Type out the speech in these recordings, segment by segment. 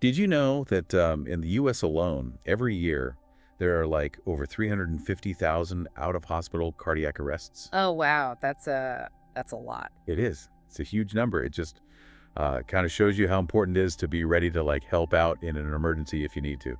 Did you know that in the U.S. alone, every year, there are like over 350,000 out-of-hospital cardiac arrests? Oh, wow. That's a lot. It is. It's a huge number. It just kind of shows you how important it is to be ready to like help out in an emergency if you need to.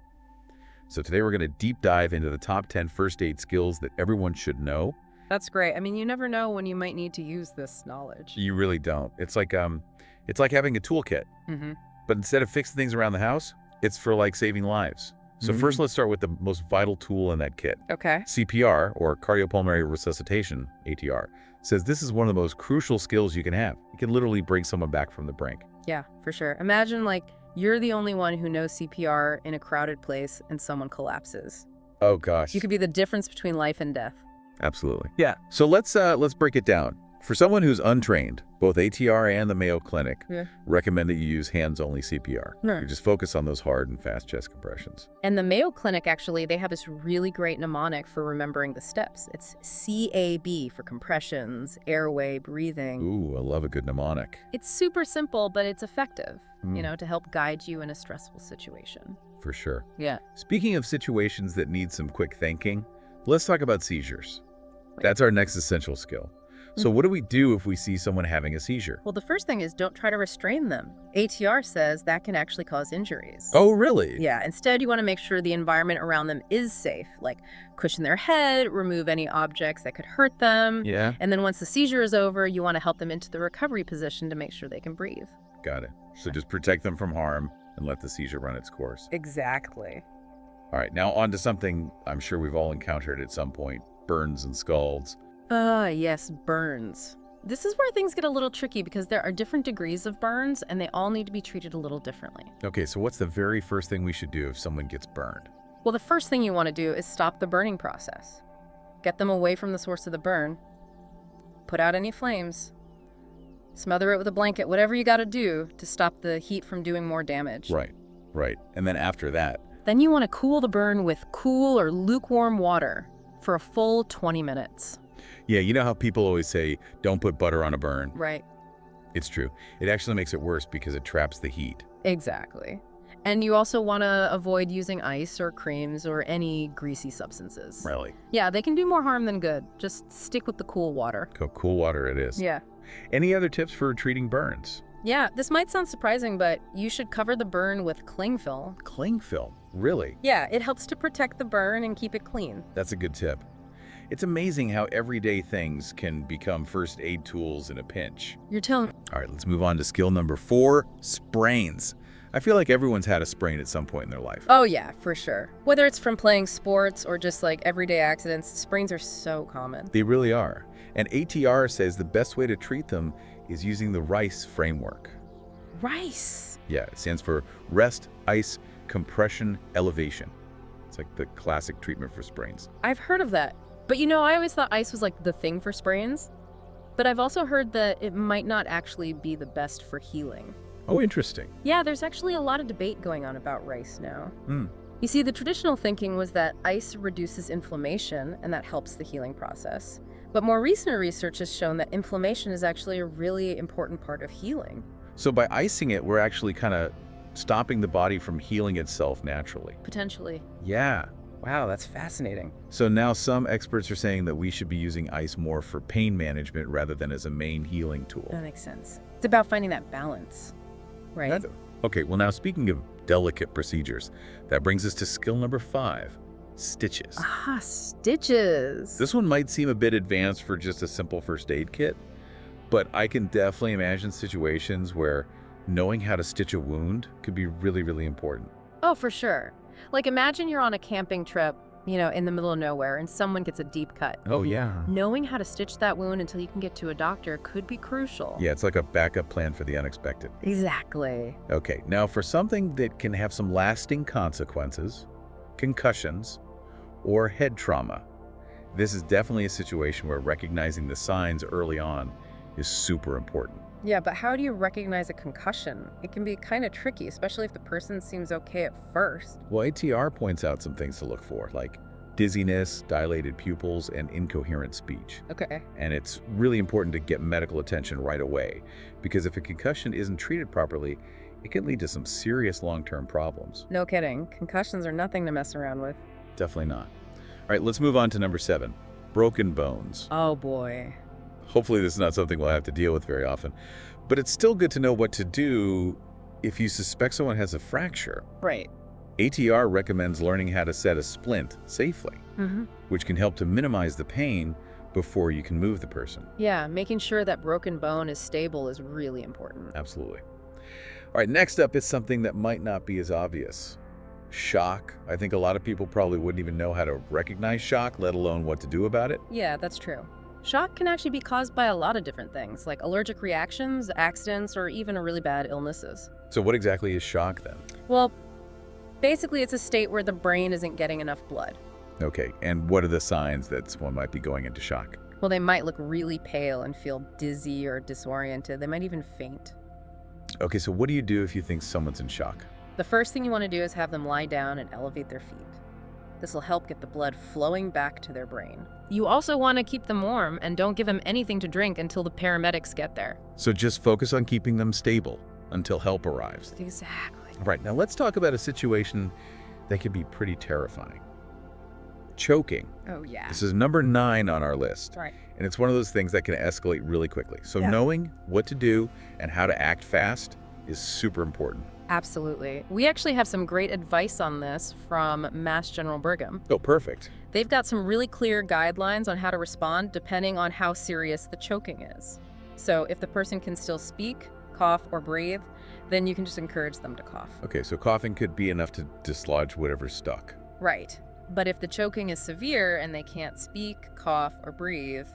So today we're going to deep dive into the top 10 first aid skills that everyone should know. That's great. I mean, you never know when you might need to use this knowledge. You really don't. It's like having a toolkit. Mm-hmm. But instead of fixing things around the house, it's for like saving lives. So first, let's start with the most vital tool in that kit. Okay. CPR, or cardiopulmonary resuscitation, ATR, says this is one of the most crucial skills you can have. It can literally bring someone back from the brink. Yeah, for sure. Imagine like you're the only one who knows CPR in a crowded place and someone collapses. Oh gosh. You could be the difference between life and death. Absolutely. Yeah. So let's break it down. For someone who's untrained, both ATR and the Mayo Clinic recommend that you use hands-only CPR. You just focus on those hard and fast chest compressions. And the Mayo Clinic, actually, they have this really great mnemonic for remembering the steps. It's CAB for compressions, airway, breathing. Ooh, I love a good mnemonic. It's super simple, but it's effective, to help guide you in a stressful situation. For sure. Yeah. Speaking of situations that need some quick thinking, let's talk about seizures. That's our next essential skill. So what do we do if we see someone having a seizure? Well, the first thing is don't try to restrain them. ATR says that can actually cause injuries. Oh, really? Yeah, instead you want to make sure the environment around them is safe, like cushion their head, remove any objects that could hurt them. Yeah. And then once the seizure is over, you want to help them into the recovery position to make sure they can breathe. Got it. So just protect them from harm and let the seizure run its course. Exactly. All right, now on to something I'm sure we've all encountered at some point, burns and scalds. Yes, burns. This is where things get a little tricky because there are different degrees of burns and they all need to be treated a little differently. Okay, so what's the very first thing we should do if someone gets burned? Well, the first thing you want to do is stop the burning process. Get them away from the source of the burn. Put out any flames. Smother it with a blanket, whatever you got to do to stop the heat from doing more damage. Right. And then after that? Then you want to cool the burn with cool or lukewarm water for a full 20 minutes. Yeah, you know how people always say, don't put butter on a burn? Right. It's true. It actually makes it worse because it traps the heat. Exactly. And you also want to avoid using ice or creams or any greasy substances. Really? Yeah, they can do more harm than good. Just stick with the cool water. Cool water it is. Yeah. Any other tips for treating burns? Yeah, this might sound surprising, but you should cover the burn with cling film. Cling film? Really? Yeah, it helps to protect the burn and keep it clean. That's a good tip. It's amazing how everyday things can become first aid tools in a pinch. You're telling... All right, let's move on to skill number 4, sprains. I feel like everyone's had a sprain at some point in their life. Oh yeah, for sure. Whether it's from playing sports or just like everyday accidents, sprains are so common. They really are. And ATR says the best way to treat them is using the RICE framework. RICE? Yeah, it stands for rest, ice, compression, elevation. It's like the classic treatment for sprains. I've heard of that. But I always thought ice was like the thing for sprains. But I've also heard that it might not actually be the best for healing. Oh, interesting. Yeah, there's actually a lot of debate going on about RICE now. You see, the traditional thinking was that ice reduces inflammation and that helps the healing process. But more recent research has shown that inflammation is actually a really important part of healing. So by icing it, we're actually kind of stopping the body from healing itself naturally. Potentially. Yeah. Wow, that's fascinating. So now some experts are saying that we should be using ice more for pain management rather than as a main healing tool. That makes sense. It's about finding that balance, right? Okay, well now speaking of delicate procedures, that brings us to skill number 5, stitches. Ah, stitches. This one might seem a bit advanced for just a simple first aid kit, but I can definitely imagine situations where knowing how to stitch a wound could be really, really important. Oh, for sure. Like imagine you're on a camping trip, in the middle of nowhere and someone gets a deep cut. Oh, yeah. Knowing how to stitch that wound until you can get to a doctor could be crucial. Yeah, it's like a backup plan for the unexpected. Exactly. Okay, now for something that can have some lasting consequences, concussions, or head trauma, this is definitely a situation where recognizing the signs early on is super important. Yeah, but how do you recognize a concussion? It can be kind of tricky, especially if the person seems okay at first. Well, ATR points out some things to look for, like dizziness, dilated pupils, and incoherent speech. Okay. And it's really important to get medical attention right away, because if a concussion isn't treated properly, it can lead to some serious long-term problems. No kidding. Concussions are nothing to mess around with. Definitely not. All right, let's move on to number 7, broken bones. Oh boy. Hopefully this is not something we'll have to deal with very often, but it's still good to know what to do if you suspect someone has a fracture. Right. ATR recommends learning how to set a splint safely, which can help to minimize the pain before you can move the person. Yeah, making sure that broken bone is stable is really important. Absolutely. All right, next up is something that might not be as obvious. Shock. I think a lot of people probably wouldn't even know how to recognize shock, let alone what to do about it. Yeah, that's true. Shock can actually be caused by a lot of different things, like allergic reactions, accidents, or even really bad illnesses. So what exactly is shock then? Well, basically it's a state where the brain isn't getting enough blood. Okay, and what are the signs that someone might be going into shock? Well, they might look really pale and feel dizzy or disoriented. They might even faint. Okay, so what do you do if you think someone's in shock? The first thing you want to do is have them lie down and elevate their feet. This will help get the blood flowing back to their brain. You also want to keep them warm and don't give them anything to drink until the paramedics get there. So just focus on keeping them stable until help arrives. Exactly. All right, now let's talk about a situation that can be pretty terrifying. Choking. Oh, yeah. This is number 9 on our list. Right. And it's one of those things that can escalate really quickly. So knowing what to do and how to act fast is super important. Absolutely. We actually have some great advice on this from Mass General Brigham. Oh, perfect. They've got some really clear guidelines on how to respond depending on how serious the choking is. So if the person can still speak, cough, or breathe, then you can just encourage them to cough. Okay, so coughing could be enough to dislodge whatever's stuck. Right. But if the choking is severe and they can't speak, cough, or breathe,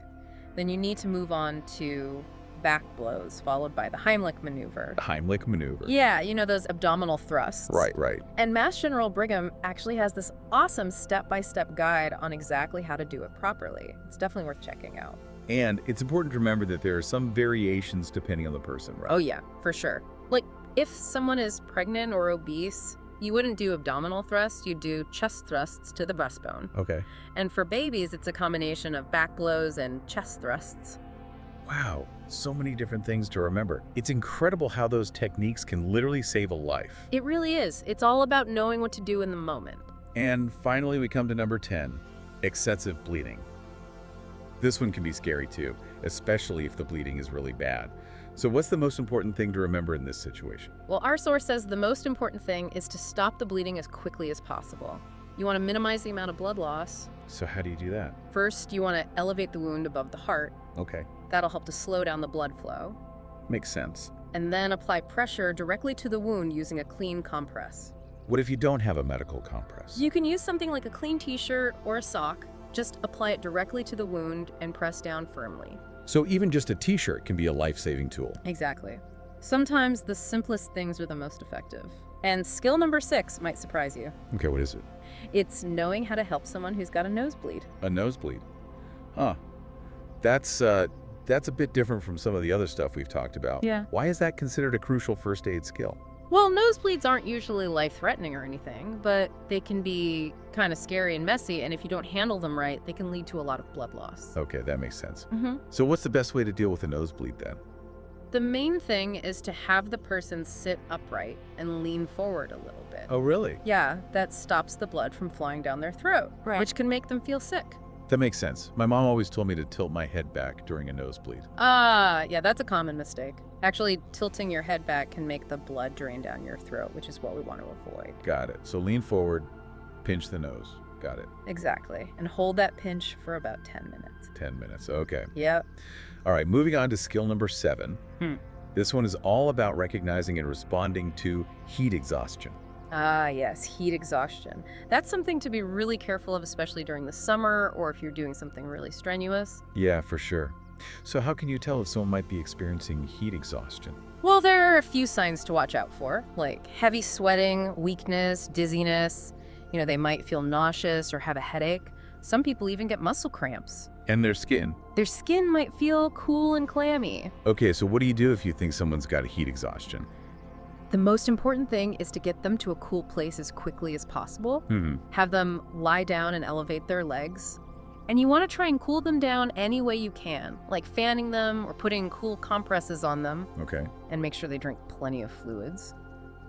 then you need to move on to back blows, followed by the Heimlich maneuver. Heimlich maneuver. Yeah, you know, those abdominal thrusts. Right. And Mass General Brigham actually has this awesome step-by-step guide on exactly how to do it properly. It's definitely worth checking out. And it's important to remember that there are some variations depending on the person, right? Oh yeah, for sure. Like, if someone is pregnant or obese, you wouldn't do abdominal thrusts, you'd do chest thrusts to the breastbone. Okay. And for babies, it's a combination of back blows and chest thrusts. Wow, so many different things to remember. It's incredible how those techniques can literally save a life. It really is. It's all about knowing what to do in the moment. And finally, we come to number 10, excessive bleeding. This one can be scary too, especially if the bleeding is really bad. So what's the most important thing to remember in this situation? Well, our source says the most important thing is to stop the bleeding as quickly as possible. You want to minimize the amount of blood loss. So how do you do that? First, you want to elevate the wound above the heart. Okay. That'll help to slow down the blood flow. Makes sense. And then apply pressure directly to the wound using a clean compress. What if you don't have a medical compress? You can use something like a clean t-shirt or a sock. Just apply it directly to the wound and press down firmly. So even just a t-shirt can be a life-saving tool. Exactly. Sometimes the simplest things are the most effective. And skill number 6 might surprise you. Okay, what is it? It's knowing how to help someone who's got a nosebleed. A nosebleed. Huh. That's a bit different from some of the other stuff we've talked about. Yeah. Why is that considered a crucial first aid skill? Well, nosebleeds aren't usually life-threatening or anything, but they can be kind of scary and messy, and if you don't handle them right, they can lead to a lot of blood loss. Okay, that makes sense. Mm-hmm. So what's the best way to deal with a nosebleed then? The main thing is to have the person sit upright and lean forward a little bit. Oh, really? Yeah, that stops the blood from flowing down their throat, which can make them feel sick. That makes sense. My mom always told me to tilt my head back during a nosebleed. Yeah, that's a common mistake. Actually, tilting your head back can make the blood drain down your throat, which is what we want to avoid. Got it. So lean forward, pinch the nose. Got it. Exactly. And hold that pinch for about 10 minutes. 10 minutes. Okay. Yep. All right, moving on to skill number 7. This one is all about recognizing and responding to heat exhaustion. Ah, yes, heat exhaustion. That's something to be really careful of, especially during the summer or if you're doing something really strenuous. Yeah, for sure. So how can you tell if someone might be experiencing heat exhaustion? Well, there are a few signs to watch out for, like heavy sweating, weakness, dizziness. You know, they might feel nauseous or have a headache. Some people even get muscle cramps. And their skin. Their skin might feel cool and clammy. Okay, so what do you do if you think someone's got heat exhaustion? The most important thing is to get them to a cool place as quickly as possible. Have them lie down and elevate their legs. And you want to try and cool them down any way you can, like fanning them or putting cool compresses on them. Okay. And make sure they drink plenty of fluids.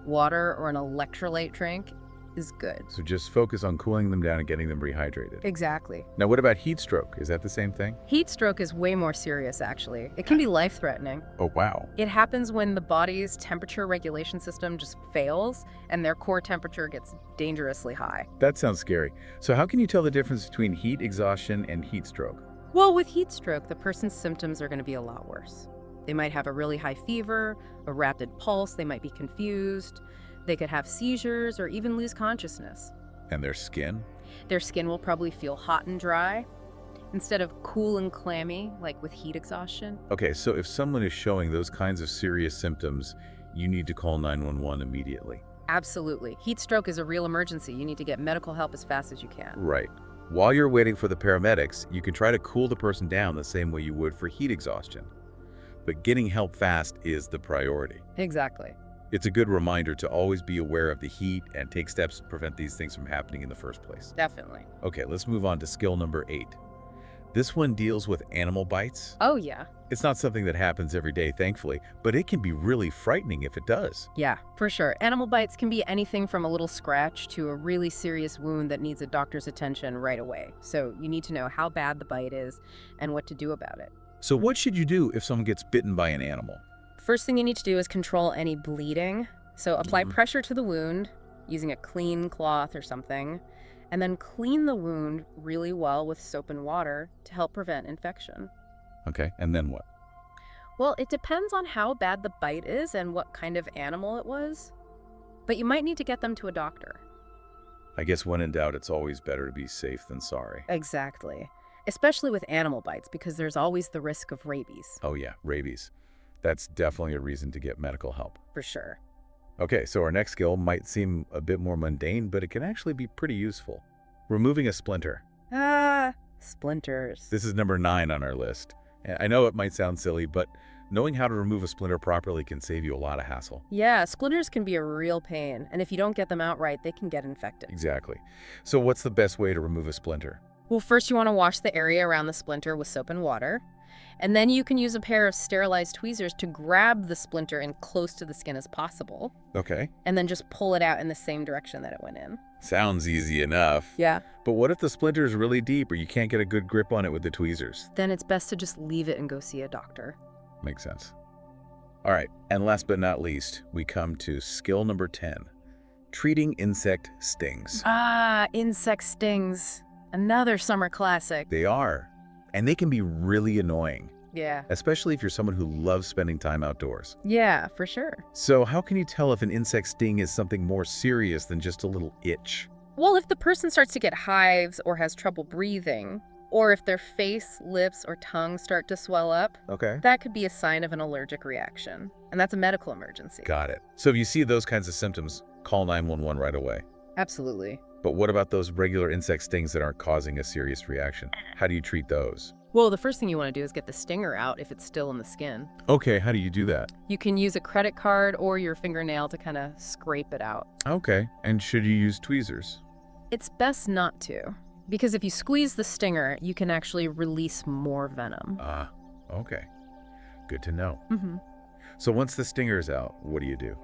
water or an electrolyte drink is good. So just focus on cooling them down and getting them rehydrated. Exactly. Now, what about heat stroke? Is that the same thing? Heat stroke is way more serious, actually. It can be life-threatening. Oh, wow. It happens when the body's temperature regulation system just fails and their core temperature gets dangerously high. That sounds scary. So how can you tell the difference between heat exhaustion and heat stroke? Well, with heat stroke, the person's symptoms are going to be a lot worse. They might have a really high fever, a rapid pulse, they might be confused, they could have seizures or even lose consciousness. And their skin? Their skin will probably feel hot and dry instead of cool and clammy, like with heat exhaustion. Okay, so if someone is showing those kinds of serious symptoms, you need to call 911 immediately. Absolutely. Heat stroke is a real emergency. You need to get medical help as fast as you can. Right. While you're waiting for the paramedics, you can try to cool the person down the same way you would for heat exhaustion. But getting help fast is the priority. Exactly. It's a good reminder to always be aware of the heat and take steps to prevent these things from happening in the first place. Definitely. Okay, let's move on to skill number 8. This one deals with animal bites. Oh, yeah. It's not something that happens every day, thankfully, but it can be really frightening if it does. Yeah, for sure. Animal bites can be anything from a little scratch to a really serious wound that needs a doctor's attention right away. So you need to know how bad the bite is and what to do about it. So what should you do if someone gets bitten by an animal? First thing you need to do is control any bleeding. So apply pressure to the wound using a clean cloth or something, and then clean the wound really well with soap and water to help prevent infection. Okay, and then what? Well, it depends on how bad the bite is and what kind of animal it was, but you might need to get them to a doctor. I guess when in doubt, it's always better to be safe than sorry. Exactly. Especially with animal bites, because there's always the risk of rabies. Oh yeah, rabies. That's definitely a reason to get medical help. For sure. Okay, so our next skill might seem a bit more mundane, but it can actually be pretty useful. Removing a splinter. Ah, splinters. This is number 9 on our list. And I know it might sound silly, but knowing how to remove a splinter properly can save you a lot of hassle. Yeah, splinters can be a real pain, and if you don't get them out right, they can get infected. Exactly. So what's the best way to remove a splinter? Well, first you want to wash the area around the splinter with soap and water. And then you can use a pair of sterilized tweezers to grab the splinter in close to the skin as possible. Okay. And then just pull it out in the same direction that it went in. Sounds easy enough. Yeah. But what if the splinter is really deep or you can't get a good grip on it with the tweezers? Then it's best to just leave it and go see a doctor. Makes sense. All right, and last but not least, we come to skill number 10, treating insect stings. Ah, insect stings. Another summer classic. They are, and they can be really annoying, Yeah. especially if you're someone who loves spending time outdoors. Yeah, for sure. So how can you tell if an insect sting is something more serious than just a little itch? Well, if the person starts to get hives or has trouble breathing, or if their face, lips, or tongue start to swell up, Okay. that could be a sign of an allergic reaction. And that's a medical emergency. Got it. So if you see those kinds of symptoms, call 911 right away. Absolutely. But what about those regular insect stings that aren't causing a serious reaction? How do you treat those? Well, the first thing you want to do is get the stinger out if it's still in the skin. Okay, how do you do that? You can use a credit card or your fingernail to kind of scrape it out. Okay, and should you use tweezers? It's best not to, because if you squeeze the stinger, you can actually release more venom. Ah, okay. Good to know. Mm-hmm. So once the stinger is out, what do you do?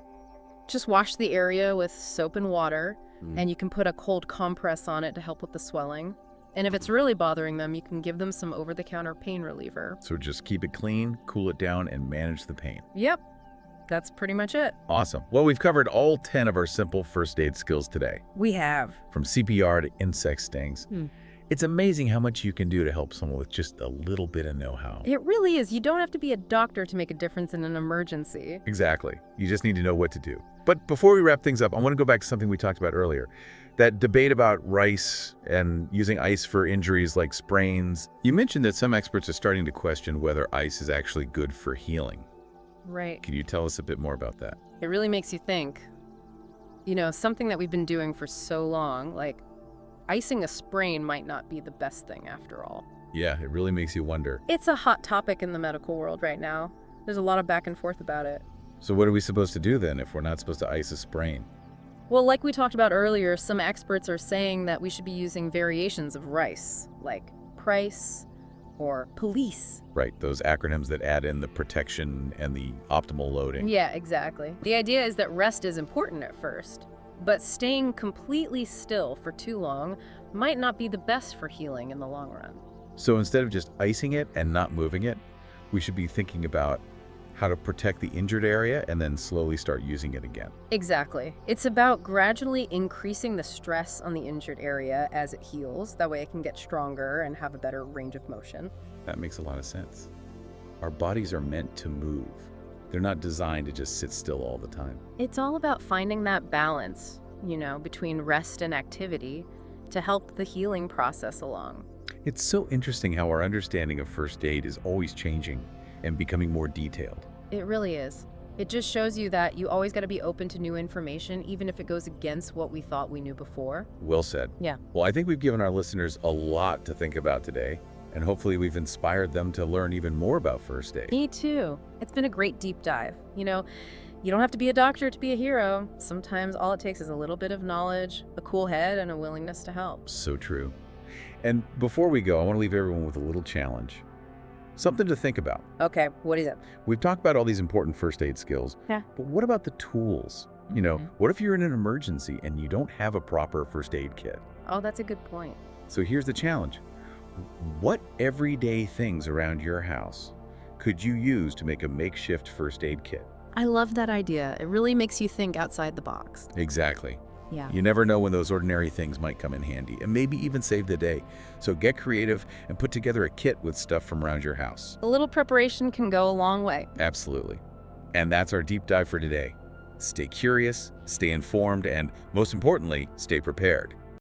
Just wash the area with soap and water, and you can put a cold compress on it to help with the swelling. And if it's really bothering them, you can give them some over-the-counter pain reliever. So just keep it clean, cool it down, and manage the pain. Yep, that's pretty much it. Awesome. Well, we've covered all 10 of our simple first aid skills today, We have. from CPR to insect stings. It's amazing how much you can do to help someone with just a little bit of know-how. It really is. You don't have to be a doctor to make a difference in an emergency. Exactly. You just need to know what to do. But before we wrap things up, I want to go back to something we talked about earlier. That debate about rice and using ice for injuries like sprains. You mentioned that some experts are starting to question whether ice is actually good for healing. Right. Can you tell us a bit more about that? It really makes you think. You know, something that we've been doing for so long, like icing a sprain might not be the best thing after all. Yeah, it really makes you wonder. It's a hot topic in the medical world right now. There's a lot of back and forth about it. So what are we supposed to do then if we're not supposed to ice a sprain? Well, like we talked about earlier, some experts are saying that we should be using variations of rice, like price, or police. Right, those acronyms that add in the protection and the optimal loading. Yeah, exactly. The idea is that rest is important at first, but staying completely still for too long might not be the best for healing in the long run. So instead of just icing it and not moving it, we should be thinking about how to protect the injured area and then slowly start using it again. Exactly. It's about gradually increasing the stress on the injured area as it heals. That way it can get stronger and have a better range of motion. That makes a lot of sense. Our bodies are meant to move. They're not designed to just sit still all the time. It's all about finding that balance, between rest and activity to help the healing process along. It's so interesting how our understanding of first aid is always changing and becoming more detailed. It really is. It just shows you that you always got to be open to new information, even if it goes against what we thought we knew before. Well said. Yeah. Well, I think we've given our listeners a lot to think about today, and hopefully we've inspired them to learn even more about first aid. Me too. It's been a great deep dive. You don't have to be a doctor to be a hero. Sometimes all it takes is a little bit of knowledge, a cool head, and a willingness to help. So true. And before we go, I want to leave everyone with a little challenge. Something to think about. Okay, what is it? We've talked about all these important first aid skills, Yeah. but what about the tools? What if you're in an emergency and you don't have a proper first aid kit? Oh, that's a good point. So here's the challenge. What everyday things around your house could you use to make a makeshift first aid kit? I love that idea. It really makes you think outside the box. Exactly. Yeah. You never know when those ordinary things might come in handy and maybe even save the day. So get creative and put together a kit with stuff from around your house. A little preparation can go a long way. Absolutely. And that's our deep dive for today. Stay curious, stay informed, and most importantly, stay prepared.